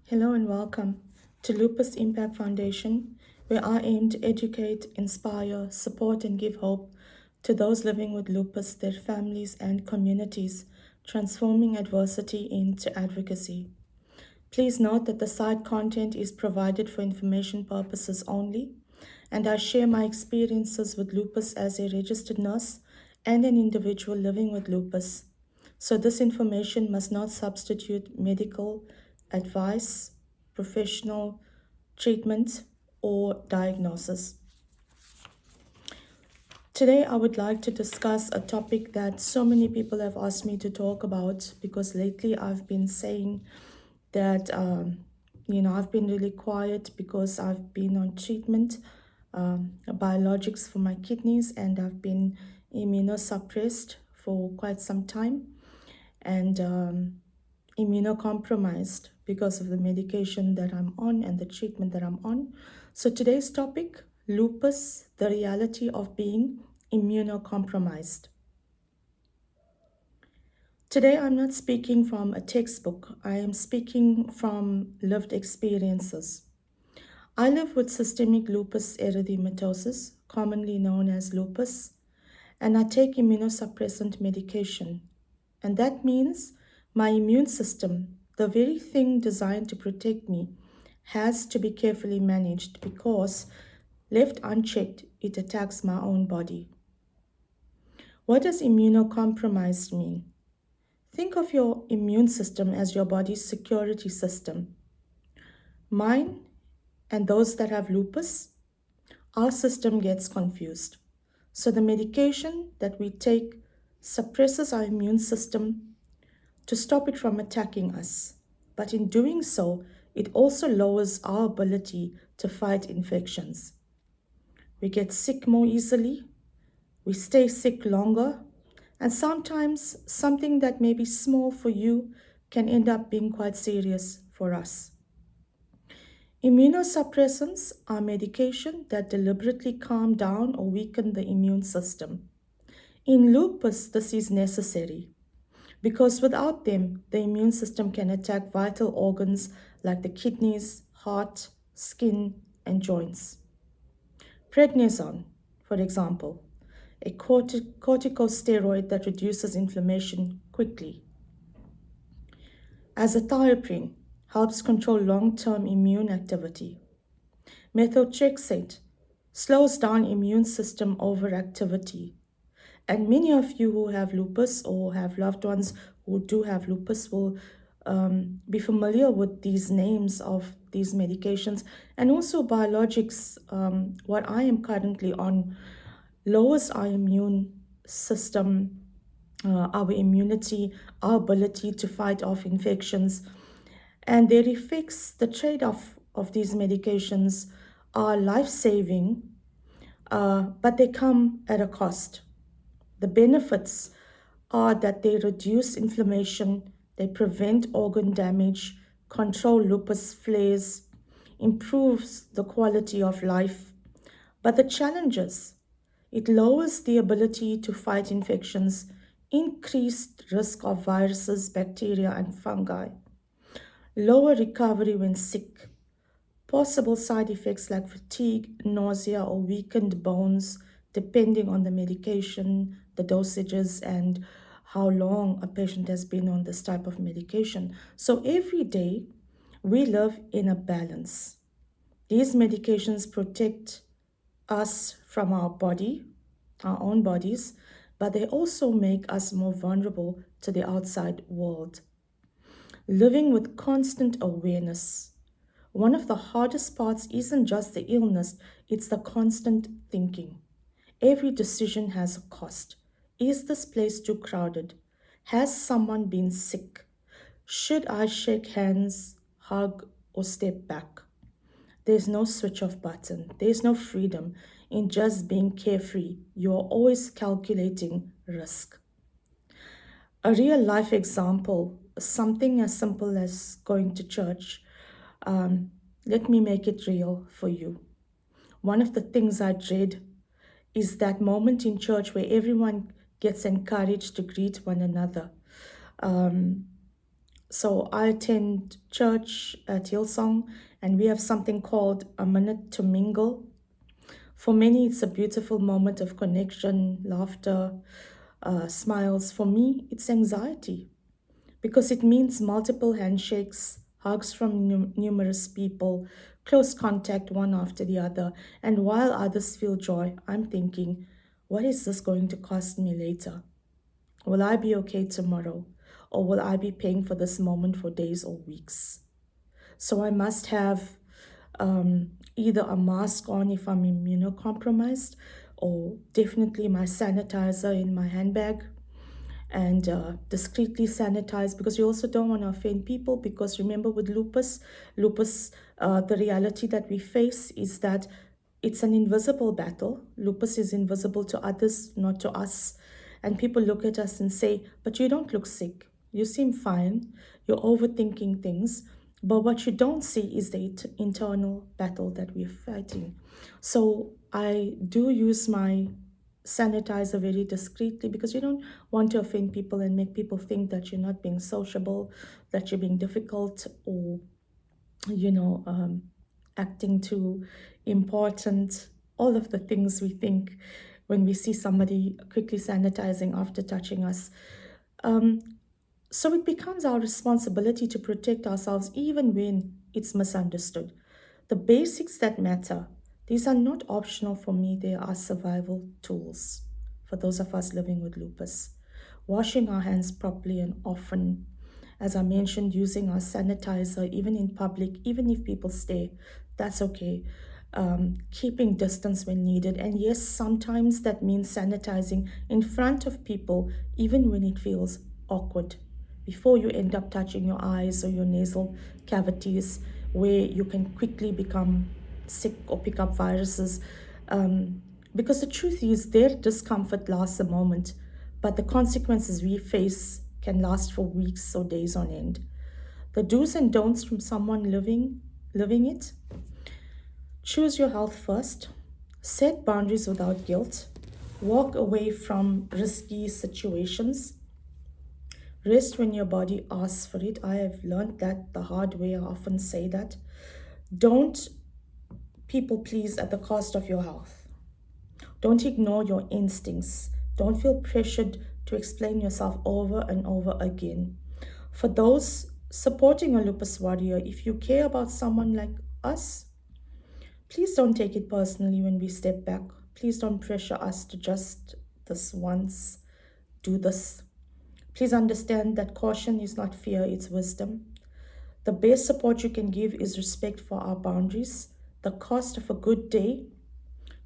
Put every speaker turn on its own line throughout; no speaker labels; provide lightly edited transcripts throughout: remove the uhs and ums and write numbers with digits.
Hello and welcome to Lupus Impact Foundation, where I aim to educate, inspire, support, and give hope to those living with lupus, their families, and communities, transforming adversity into advocacy. Please note that the site content is provided for information purposes only, and I share my experiences with lupus as a registered nurse and an individual living with lupus. So, this information must not substitute medical advice, professional treatment, or diagnosis. Today, I would like to discuss a topic that so many people have asked me to talk about because lately I've been saying that, I've been really quiet because I've been on treatment, biologics for my kidneys, and I've been immunosuppressed for quite some time and immunocompromised because of the medication that I'm on and the treatment that I'm on. So today's topic, lupus, the reality of being immunocompromised. Today I'm not speaking from a textbook. I am speaking from lived experiences. I live with systemic lupus erythematosus, commonly known as lupus, and I take immunosuppressant medication. And that means my immune system, the very thing designed to protect me, has to be carefully managed because, left unchecked, it attacks my own body. What does immunocompromised mean? Think of your immune system as your body's security system. Mine and those that have lupus, our system gets confused. So the medication that we take suppresses our immune system to stop it from attacking us. But in doing so, it also lowers our ability to fight infections. We get sick more easily, we stay sick longer, and sometimes something that may be small for you can end up being quite serious for us. Immunosuppressants are medication that deliberately calm down or weaken the immune system. In lupus, this is necessary because without them, the immune system can attack vital organs like the kidneys, heart, skin, and joints. Prednisone, for example, a corticosteroid that reduces inflammation quickly. Azathioprine helps control long-term immune activity. Methotrexate slows down immune system overactivity. And many of you who have lupus or have loved ones who do have lupus will be familiar with these names of these medications. And also biologics, what I am currently on, lowers our immune system, our immunity, our ability to fight off infections. And their effects, the trade-off of these medications are life-saving, but they come at a cost. The benefits are that they reduce inflammation, they prevent organ damage, control lupus flares, improves the quality of life. But the challenges, it lowers the ability to fight infections, increased risk of viruses, bacteria, and fungi, lower recovery when sick, possible side effects like fatigue, nausea, or weakened bones, depending on the medication, the dosages, and how long a patient has been on this type of medication. So every day, we live in a balance. These medications protect us from our body, our own bodies, but they also make us more vulnerable to the outside world. Living with constant awareness. One of the hardest parts isn't just the illness, it's the constant thinking. Every decision has a cost. Is this place too crowded? Has someone been sick? Should I shake hands, hug, or step back? There's no switch off button. There's no freedom in just being carefree. You're always calculating risk. A real life example, something as simple as going to church. Let me make it real for you. One of the things I dread is that moment in church where everyone gets encouraged to greet one another. So I attend church at Hillsong, and we have something called a minute to mingle. For many, it's a beautiful moment of connection, laughter, smiles. For me, it's anxiety because it means multiple handshakes, hugs from numerous people, close contact one after the other. And while others feel joy, I'm thinking, what is this going to cost me later? Will I be okay tomorrow? Or will I be paying for this moment for days or weeks? So I must have either a mask on if I'm immunocompromised, or definitely my sanitizer in my handbag, and discreetly sanitize, because you also don't want to offend people. Because remember, with lupus, the reality that we face is that it's an invisible battle. Lupus is invisible to others, not to us. And people look at us and say, but you don't look sick, you seem fine, you're overthinking things. But what you don't see is the internal battle that we're fighting. So I do use my sanitizer very discreetly, because you don't want to offend people and make people think that you're not being sociable, that you're being difficult, or you know um, acting too important. All of the things we think when we see somebody quickly sanitizing after touching us. So it becomes our responsibility to protect ourselves even when it's misunderstood. The basics that matter, these are not optional for me, they are survival tools for those of us living with lupus. Washing our hands properly and often, as I mentioned, using our sanitizer even in public, even if people stay, that's okay. Keeping distance when needed. And yes, sometimes that means sanitizing in front of people, even when it feels awkward, before you end up touching your eyes or your nasal cavities, where you can quickly become sick or pick up viruses. Because the truth is, their discomfort lasts a moment, but the consequences we face can last for weeks or days on end. The do's and don'ts from someone living it: choose your health first, set boundaries without guilt, walk away from risky situations, rest when your body asks for it. I have learned that the hard way. I often say that. Don't people please at the cost of your health. Don't ignore your instincts. Don't feel pressured to explain yourself over and over again. For those supporting a lupus warrior, if you care about someone like us, please don't take it personally when we step back. Please don't pressure us to just this once, do this. Please understand that caution is not fear, it's wisdom. The best support you can give is respect for our boundaries. The cost of a good day,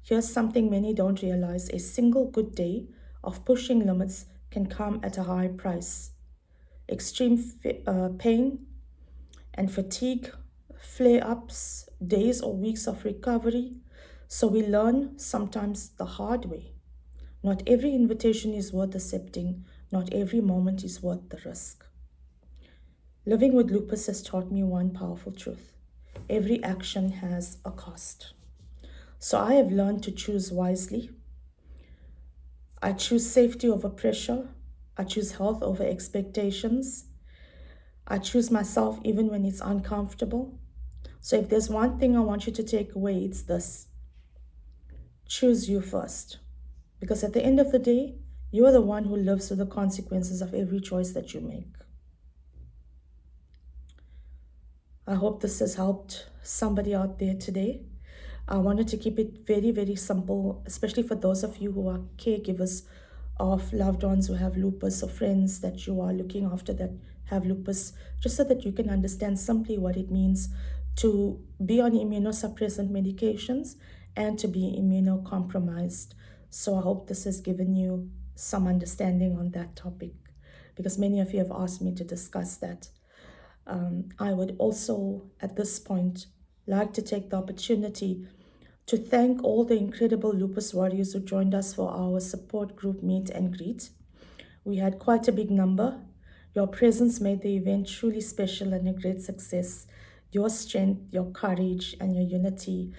here's something many don't realize: a single good day of pushing limits can come at a high price. Extreme pain and fatigue, flare ups, days or weeks of recovery. So we learn sometimes the hard way. Not every invitation is worth accepting, not every moment is worth the risk. Living with lupus has taught me one powerful truth: every action has a cost. So I have learned to choose wisely. I choose safety over pressure. I choose health over expectations. I choose myself even when it's uncomfortable. So if there's one thing I want you to take away, it's this: choose you first. Because at the end of the day, you're the one who lives with the consequences of every choice that you make. I hope this has helped somebody out there today. I wanted to keep it very, very simple, especially for those of you who are caregivers of loved ones who have lupus, or friends that you are looking after that have lupus, just so that you can understand simply what it means to be on immunosuppressant medications and to be immunocompromised. So I hope this has given you some understanding on that topic, because many of you have asked me to discuss that. I would also, at this point, like to take the opportunity to thank all the incredible lupus warriors who joined us for our support group meet and greet. We had quite a big number. Your presence made the event truly special and a great success. Your strength, your courage, and your unity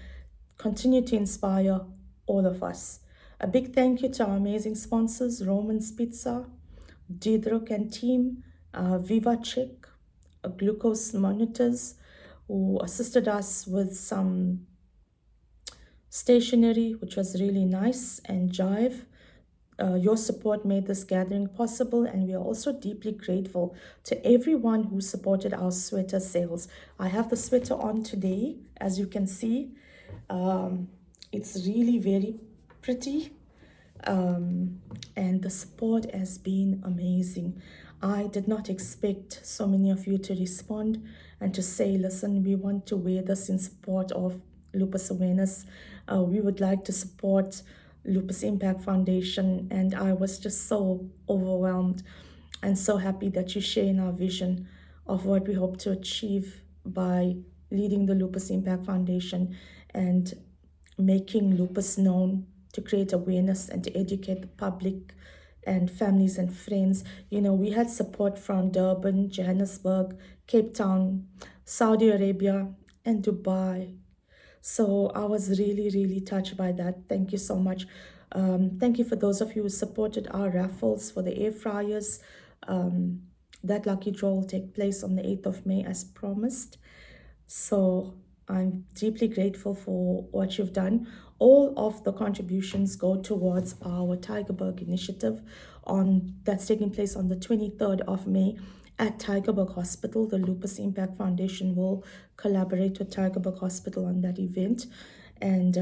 continue to inspire all of us. A big thank you to our amazing sponsors: Roman's Pizza, Didruk and team, Viva Chick, glucose monitors, who assisted us with some stationery, which was really nice, and Jive. Your support made this gathering possible, and we are also deeply grateful to everyone who supported our sweater sales. I have the sweater on today, as you can see. It's really very pretty, and the support has been amazing. I did not expect so many of you to respond and to say, listen, we want to wear this in support of lupus awareness. We would like to support Lupus Impact Foundation, and I was just so overwhelmed and so happy that you share in our vision of what we hope to achieve by leading the Lupus Impact Foundation and making lupus known, to create awareness and to educate the public and families and friends. We had support from Durban, Johannesburg, Cape Town, Saudi Arabia, and Dubai. So I was really, really touched by that. Thank you so much. Thank you for those of you who supported our raffles for the air fryers. That lucky draw will take place on the 8th of May as promised. So I'm deeply grateful for what you've done. All of the contributions go towards our Tigerberg initiative that's taking place on the 23rd of May at Tigerberg Hospital. The Lupus Impact Foundation will collaborate with Tigerberg Hospital on that event, and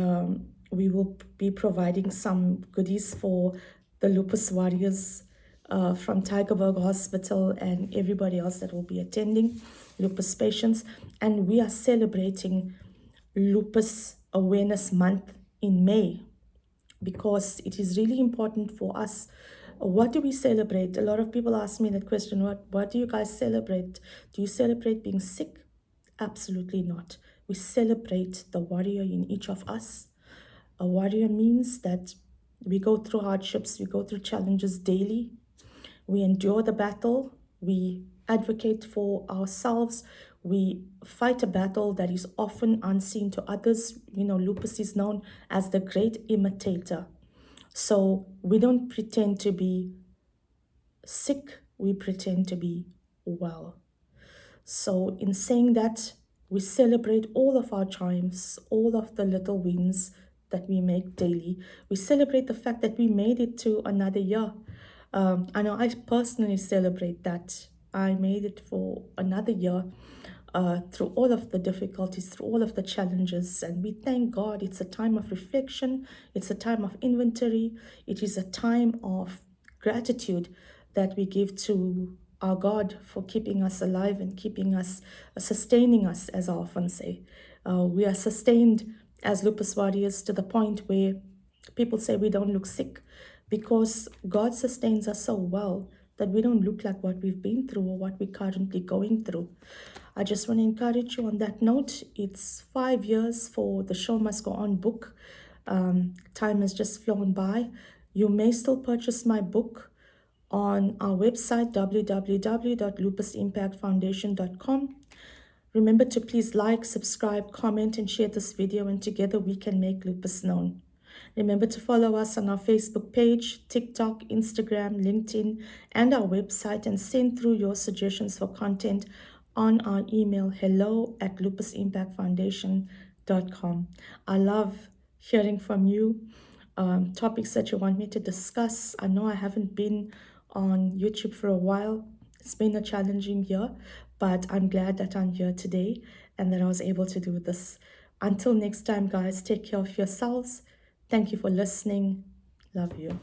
we will be providing some goodies for the lupus warriors from Tigerberg Hospital and everybody else that will be attending, lupus patients. And we are celebrating Lupus Awareness Month in May because it is really important for us. What do we celebrate? A lot of people ask me that question. What do you guys celebrate? Do you celebrate being sick? Absolutely not. We celebrate the warrior in each of us. A warrior means that we go through hardships, we go through challenges daily, we endure the battle, we advocate for ourselves, we fight a battle that is often unseen to others. Lupus is known as the great imitator. So we don't pretend to be sick, we pretend to be well. So in saying that, we celebrate all of our triumphs, all of the little wins that we make daily. We celebrate the fact that we made it to another year. I know I personally celebrate that. I made it for another year through all of the difficulties, through all of the challenges. And we thank God. It's a time of reflection. It's a time of inventory. It is a time of gratitude that we give to our God for keeping us alive and keeping us, sustaining us, as I often say. We are sustained as lupus warriors to the point where people say we don't look sick because God sustains us so well that we don't look like what we've been through or what we're currently going through. I just want to encourage you on that note. It's 5 years for the Show Must Go On book. Time has just flown by. You may still purchase my book on our website, www.lupusimpactfoundation.com. Remember to please like, subscribe, comment, and share this video, and together we can make lupus known. Remember to follow us on our Facebook page, TikTok, Instagram, LinkedIn, and our website, and send through your suggestions for content on our email, hello@lupusimpactfoundation.com. I love hearing from you, topics that you want me to discuss. I know I haven't been on YouTube for a while. It's been a challenging year, but I'm glad that I'm here today and that I was able to do this. Until next time, guys, take care of yourselves. Thank you for listening. Love you.